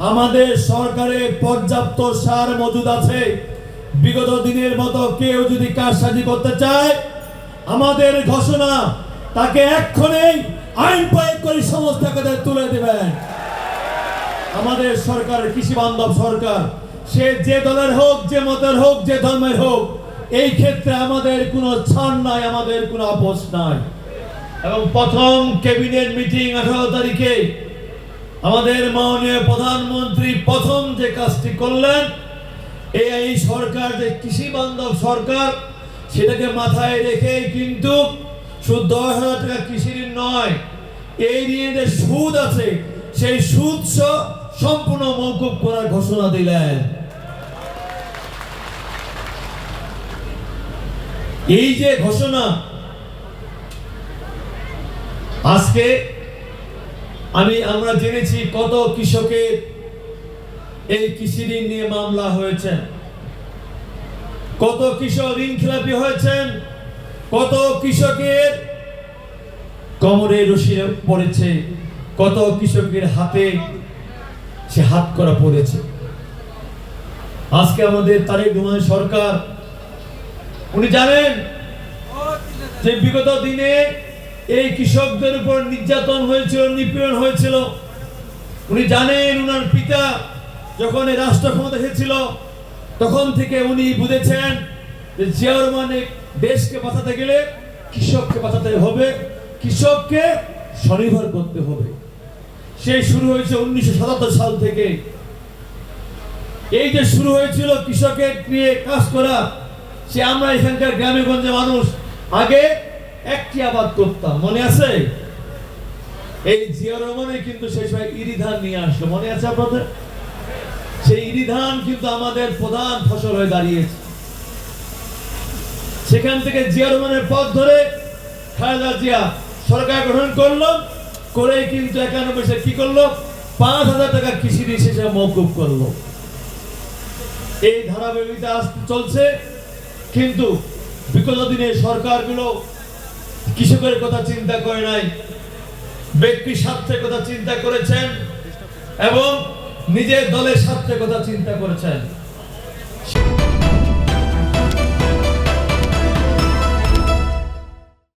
আমাদের সরকারে পর্যাপ্ত সার মজুদ আছে। বিগত দিনের মতো কেউ যদি কারসাজি করতে চায়, আমাদের ঘোষণা তাকে এক্ষুনি আইন প্রয়োগ করে সমস্ত টাকাদের তুলে দেবেন। আমাদের সরকার কৃষি বান্ধব সরকার, সে যে দলের হোক, যে মতের হোক, যে ধর্মের হোক, এই ক্ষেত্রে আমাদের কোনো ছাড় নাই, আমাদের কোনো আপোষ নাই। এবং প্রথম ক্যাবিনেট মিটিং 18 তারিখে আমাদের মাননীয় প্রধানমন্ত্রী প্রথম যে কাজটি করলেন, এই সরকার যে কৃষি বান্ধব সরকার, সেটাকে মাথায় রেখে কিন্তু শুধু 10,000 টাকা কৃষি ঋণ নয়, এই নিয়ে যে সুদ আছে সেই সুদ সম্পূর্ণ মওকুফ করার ঘোষণা দিলেন। এই যে ঘোষণা, আজকে আমরা জেনেছি কত কৃষকের এই কৃষি ঋণ নিয়ে মামলা হয়েছে, কত কৃষক ঋণ খেলাপি হয়েছেন, কত কৃষকের কোমরে রশি পড়েছে, কত কৃষকের হাতে সে হাত করা পড়েছে। আজকে আমাদের তারেক রহমান সরকার, উনি জানেন যে বিগত দিনে এই কৃষকদের উপর নির্যাতন হয়েছিল, নিপীড়ন হয়েছিল। উনি জানেন উনার পিতা যখন এই রাষ্ট্র ক্ষমতা এসেছিল, তখন থেকে উনি বুঝেছেন যে জিয়া রহমানের দেশকে বাঁচাতে গেলে কৃষককে বাঁচাতে হবে, কৃষককে স্বনির্ভর করতে হবে। সেই শুরু হয়েছে 1977 সাল থেকে। এই যে শুরু হয়েছিল কৃষকের নিয়ে কাজ করা, সে আমরা এখানকার গ্রামে গঞ্জে মানুষ আগে একটি আবাদ করতাম, মনে আছে? এই জিয়া রহমানের কিন্তু সেই সময় ইরি ধান নিয়ে আসলো, মনে আছে আপনাদের? সেই ইরি ধান কিন্তু আমাদের প্রধান ফসল হয়ে দাঁড়িয়েছে। সেখান থেকে জিয়া রহমানের পথ ধরে খালেদা জিয়া সরকার গঠন করলো, করে কিন্তু 91 সালে কি করলো, 5,000 টাকা কৃষি ঋণ শেষে মওকুফ করলো। এই ধারাবাহিকতা চলছে, কিন্তু বিগত দিনে সরকারগুলো কৃষকের কথা চিন্তা করে নাই, ব্যক্তি স্বার্থের কথা চিন্তা করেছেন এবং নিজের দলের স্বার্থের কথা চিন্তা করেছেন।